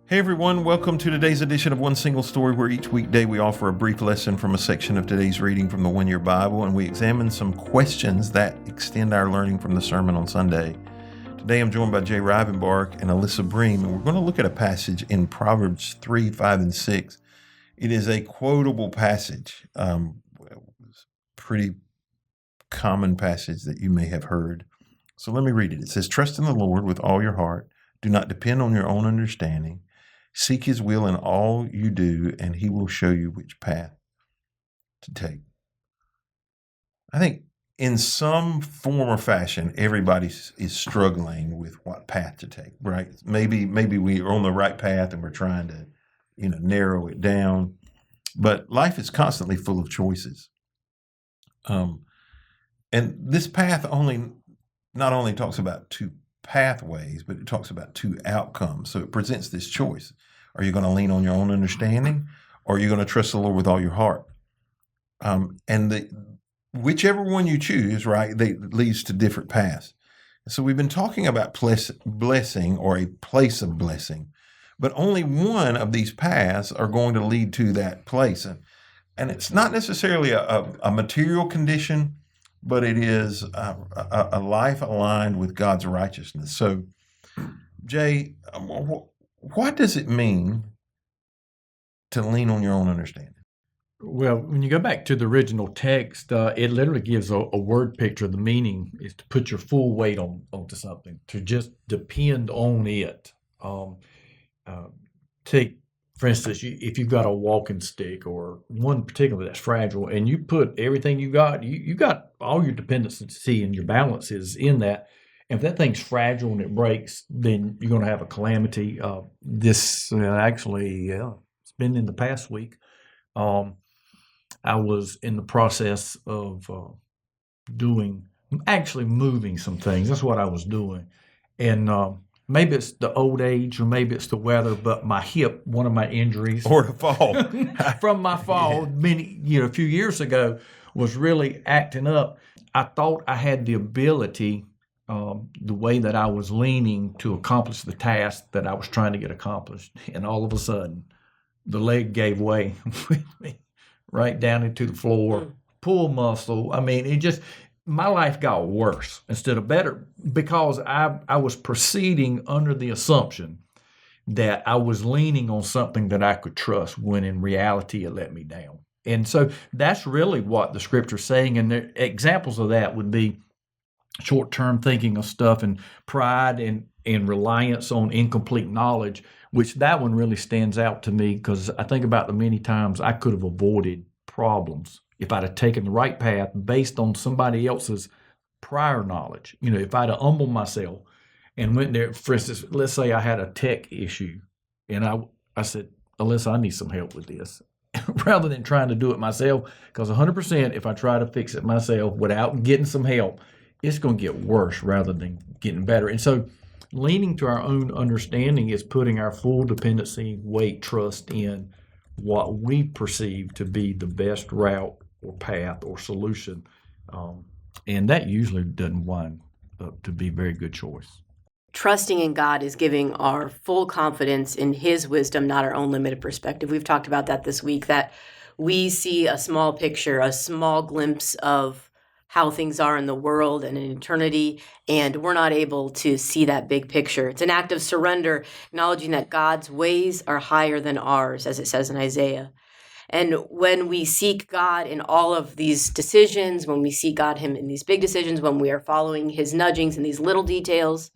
Hey everyone, welcome to today's edition of One Single Story, where each weekday we offer a brief lesson from a section of today's reading from the One Year Bible, and we examine some questions that extend our learning from the sermon on Sunday. Today I'm joined by Rivenbark and Alyssa Bream, and we're going to look at a passage in Proverbs 3, 5, and 6. It is a quotable passage, pretty common passage that you may have heard. So let me read it. It says, "Trust in the Lord with all your heart. Do not depend on your own understanding. Seek his will in all you do, and he will show you which path to take." I think in some form or fashion, everybody is struggling with what path to take, right? Maybe we are on the right path and we're trying to, narrow it down. But life is constantly full of choices. And this path not only talks about two pathways, but it talks about two outcomes. So it presents this choice. Are you going to lean on your own understanding, or are you going to trust the Lord with all your heart? Whichever one you choose, right, leads to different paths. So we've been talking about blessing or a place of blessing, but only one of these paths are going to lead to that place. And it's not necessarily a material condition, but it is a life aligned with God's righteousness. So, Jay, what does it mean to lean on your own understanding? Well, when you go back to the original text, it literally gives a word picture. The meaning is to put your full weight onto something, to just depend on it. Take, for instance, if you've got a walking stick or one particular that's fragile, and you put everything you got all your dependency and your balance is in that. And if that thing's fragile and it breaks, then you're going to have a calamity. It's been in the past week. I was in the process of moving some things. That's what I was doing. And maybe it's the old age or maybe it's the weather, but my hip, one of my injuries. Or the fall. From my fall a few years ago, was really acting up. I thought I had the ability, the way that I was leaning, to accomplish the task that I was trying to get accomplished. And all of a sudden, the leg gave way with me right down into the floor, pull muscle. I mean, my life got worse instead of better because I was proceeding under the assumption that I was leaning on something that I could trust, when in reality it let me down. And so that's really what the scripture's saying. And the examples of that would be short-term thinking of stuff and pride and reliance on incomplete knowledge, which that one really stands out to me because I think about the many times I could have avoided problems if I'd have taken the right path based on somebody else's prior knowledge. If I'd have humbled myself and went there, for instance, let's say I had a tech issue and I said, "Alyssa, I need some help with this," rather than trying to do it myself, because 100% if I try to fix it myself without getting some help, it's going to get worse rather than getting better. And so leaning to our own understanding is putting our full dependency, weight, trust in what we perceive to be the best route or path or solution. And that usually doesn't wind up to be a very good choice. Trusting in God is giving our full confidence in his wisdom, not our own limited perspective. We've talked about that this week, that we see a small picture, a small glimpse of how things are in the world and in eternity, and we're not able to see that big picture. It's an act of surrender, acknowledging that God's ways are higher than ours, as it says in Isaiah. And when we seek God in all of these decisions, when we seek God in these big decisions, when we are following his nudgings in these little details,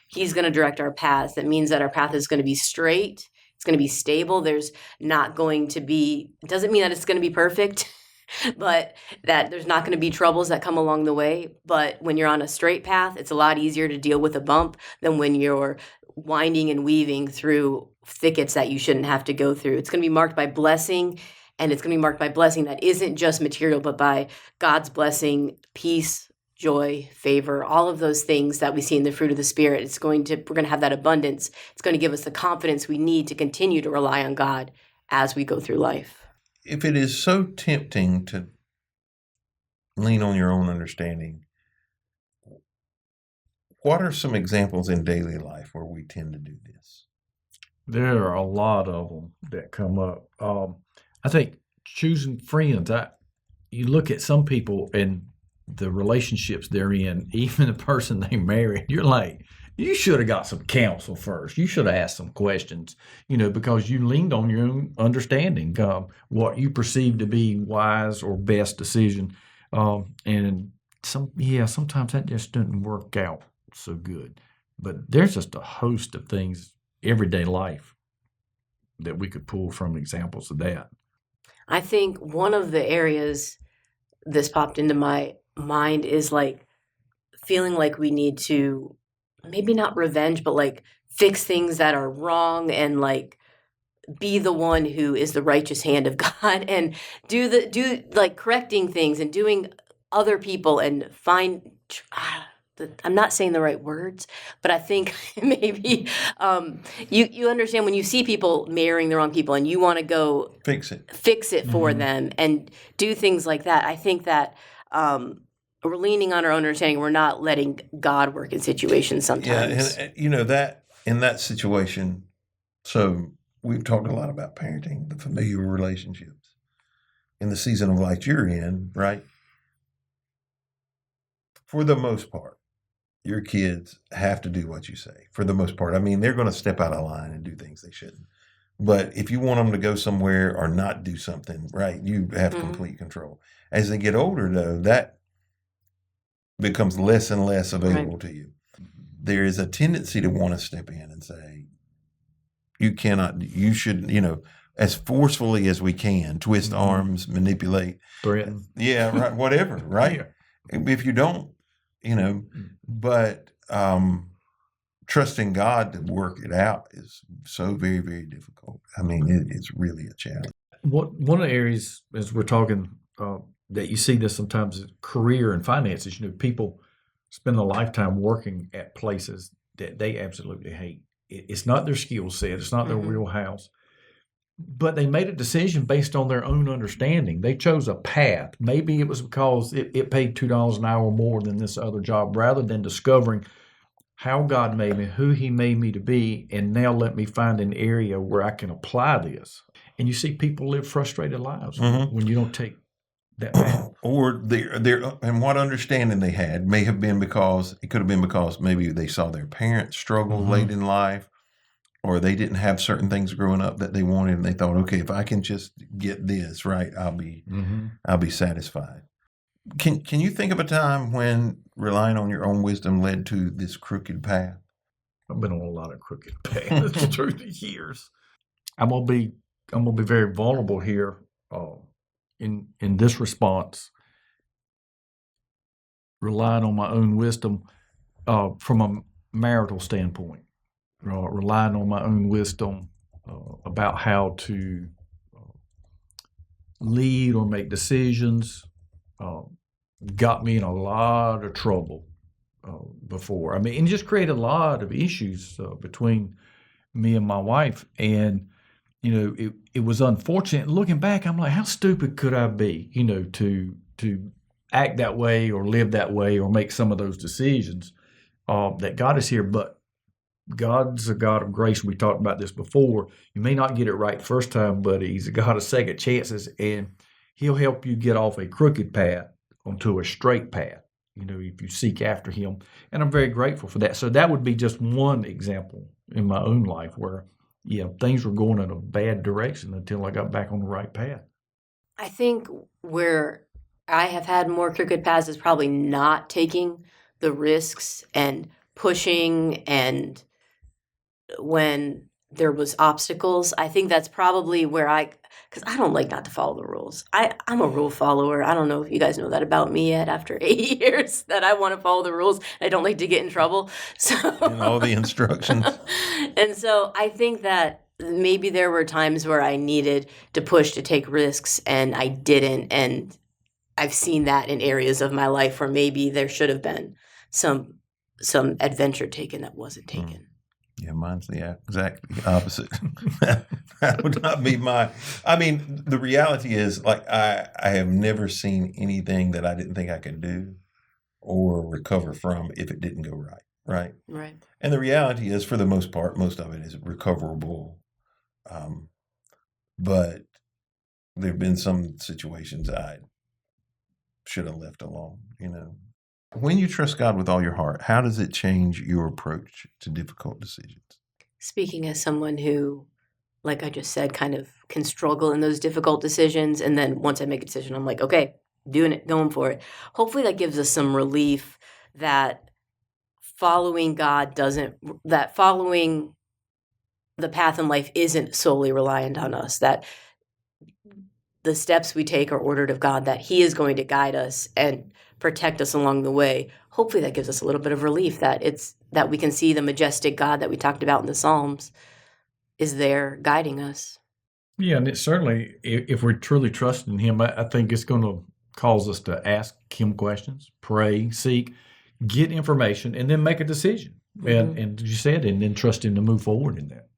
he's going to direct our paths. That means that our path is going to be straight. It's going to be stable. There's not going to be, it doesn't mean that it's going to be perfect, but that there's not going to be troubles that come along the way. But when you're on a straight path, it's a lot easier to deal with a bump than when you're winding and weaving through thickets that you shouldn't have to go through. It's going to be marked by blessing, and it's going to be marked by blessing that isn't just material, but by God's blessing, peace, joy, favor, all of those things that we see in the fruit of the Spirit. We're going to have that abundance. It's going to give us the confidence we need to continue to rely on God as we go through life. If it is so tempting to lean on your own understanding, what are some examples in daily life where we tend to do this? There are a lot of them that come up. I think choosing friends. You look at some people and the relationships they're in, even the person they married. You're like, you should have got some counsel first. You should have asked some questions, because you leaned on your own understanding, what you perceive to be wise or best decision, and sometimes that just doesn't work out so good. But there's just a host of things everyday life that we could pull from examples of that. I think one of the areas this popped into my mind is like feeling like we need to maybe not revenge, but like fix things that are wrong and like be the one who is the righteous hand of God and do like correcting things and doing other people and I'm not saying the right words, but I think maybe you understand when you see people marrying the wrong people and you want to go Fix it. for them and do things like that. I think that we're leaning on our own understanding. We're not letting God work in situations sometimes. Yeah, and that in that situation, so we've talked a lot about parenting, the familial relationships. In the season of life you're in, right? For the most part, your kids have to do what you say. For the most part. I mean, they're going to step out of line and do things they shouldn't. But if you want them to go somewhere or not do something, right, you have complete control. As they get older, though, that becomes less and less available to you. There is a tendency to want to step in and say, you should, as forcefully as we can, twist arms, manipulate. Threaten. Yeah, right, whatever, right? If you don't, but trusting God to work it out is so very, very difficult. I mean, it's really a challenge. One of the areas, as we're talking, that you see this sometimes is career and finances. People spend a lifetime working at places that they absolutely hate. It's not their skill set. It's not their real house. But they made a decision based on their own understanding. They chose a path. Maybe it was because it paid $2 an hour more than this other job, rather than discovering how God made me, who He made me to be, and now let me find an area where I can apply this. And you see people live frustrated lives when you don't take that path. Or and what understanding they had may have been because it could have been because maybe they saw their parents struggle late in life, or they didn't have certain things growing up that they wanted, and they thought, okay, if I can just get this right, I'll be satisfied. Can you think of a time when relying on your own wisdom led to this crooked path? I've been on a lot of crooked paths through the years. I'm gonna be very vulnerable here in this response. Relying on my own wisdom from a marital standpoint, relying on my own wisdom about how to lead or make decisions, got me in a lot of trouble before. I mean, and just created a lot of issues between me and my wife. And it was unfortunate. Looking back, I'm like, how stupid could I be? To act that way or live that way or make some of those decisions. That God is here, but God's a God of grace. We talked about this before. You may not get it right the first time, but He's a God of second chances, and He'll help you get off a crooked path onto a straight path, if you seek after Him. And I'm very grateful for that. So that would be just one example in my own life where, things were going in a bad direction until I got back on the right path. I think where I have had more crooked paths is probably not taking the risks and pushing, and when there was obstacles. I think that's probably where because I don't like not to follow the rules. I'm a rule follower. I don't know if you guys know that about me yet after 8 years, that I want to follow the rules. I don't like to get in trouble. So And all the instructions. And so I think that maybe there were times where I needed to push to take risks and I didn't. And I've seen that in areas of my life where maybe there should have been some adventure taken that wasn't taken. Yeah, mine's the exactly opposite. That would not be the reality is, like, I have never seen anything that I didn't think I could do or recover from if it didn't go right. right? Right. And the reality is, for the most part, most of it is recoverable. But there have been some situations I should have left alone, When you trust God with all your heart, how does it change your approach to difficult decisions? Speaking as someone who, like I just said, kind of can struggle in those difficult decisions. And then once I make a decision, I'm like, okay, doing it, going for it. Hopefully that gives us some relief that following the path in life isn't solely reliant on us, that the steps we take are ordered of God, that He is going to guide us and protect us along the way. Hopefully that gives us a little bit of relief that we can see the majestic God that we talked about in the Psalms is there guiding us. Yeah, and it certainly, if we're truly trusting Him, I think it's going to cause us to ask Him questions, pray, seek, get information, and then make a decision. And you said, and then trust Him to move forward in that.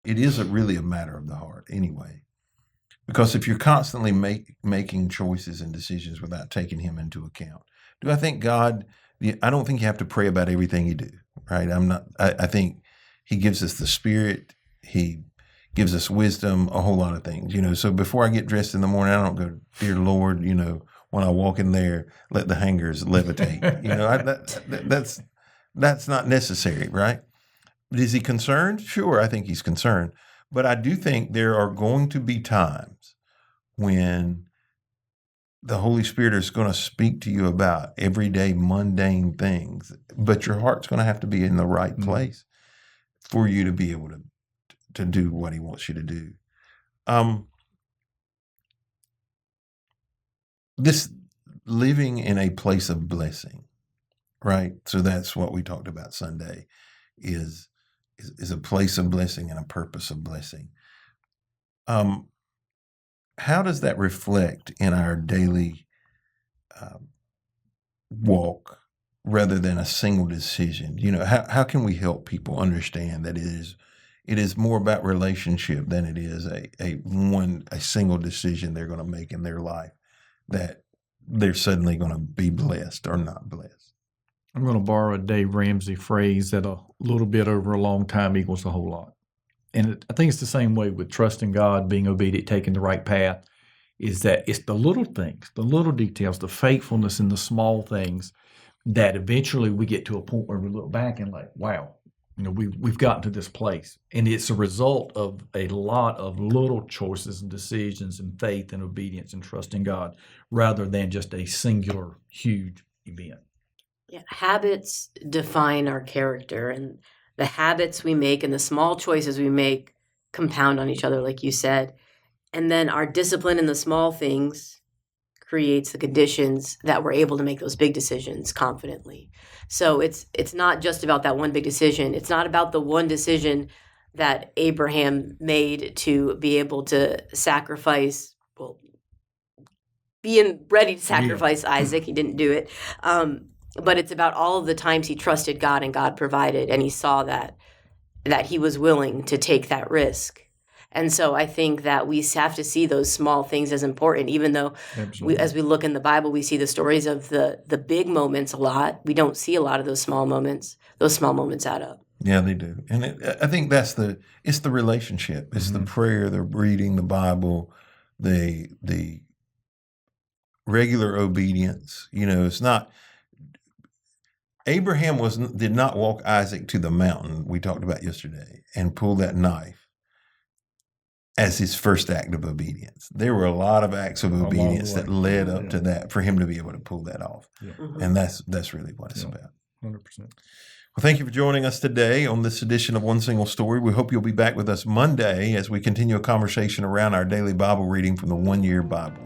It is really a matter of the heart anyway. Because if you're constantly making choices and decisions without taking Him into account, I don't think you have to pray about everything you do, right? I think He gives us the Spirit. He gives us wisdom, a whole lot of things, So before I get dressed in the morning, I don't go, dear Lord, when I walk in there, let the hangers levitate. That's not necessary, right? But is He concerned? Sure, I think He's concerned. But I do think there are going to be times when the Holy Spirit is going to speak to you about everyday mundane things, but your heart's going to have to be in the right place for you to be able to do what He wants you to do. This living in a place of blessing, right? So that's what we talked about Sunday, is a place of blessing and a purpose of blessing. How does that reflect in our daily walk rather than a single decision? How can we help people understand that it is more about relationship than it is a single decision they're going to make in their life that they're suddenly going to be blessed or not blessed? I'm going to borrow a Dave Ramsey phrase that a little bit over a long time equals a whole lot. And I think it's the same way with trusting God, being obedient, taking the right path, is that it's the little things, the little details, the faithfulness in the small things that eventually we get to a point where we look back and like, wow, we've gotten to this place. And it's a result of a lot of little choices and decisions and faith and obedience and trusting God rather than just a singular, huge event. Yeah, habits define our character, and the habits we make and the small choices we make compound on each other, like you said. And then our discipline in the small things creates the conditions that we're able to make those big decisions confidently. So it's not just about that one big decision. It's not about the one decision that Abraham made to be able to sacrifice, being ready to sacrifice Isaac. He didn't do it. But it's about all of the times he trusted God and God provided, and he saw that he was willing to take that risk. And so I think that we have to see those small things as important, even though as we look in the Bible, we see the stories of the big moments a lot. We don't see a lot of those small moments. Those small moments add up. Yeah, they do. And I think it's the relationship. It's the prayer, the reading the Bible, the regular obedience. It's not... Abraham did not walk Isaac to the mountain we talked about yesterday and pull that knife as his first act of obedience. There were a lot of acts of obedience that led up to that for him to be able to pull that off. Yeah. And that's really what it's about. 100%. Well, thank you for joining us today on this edition of One Single Story. We hope you'll be back with us Monday as we continue a conversation around our daily Bible reading from the One Year Bible.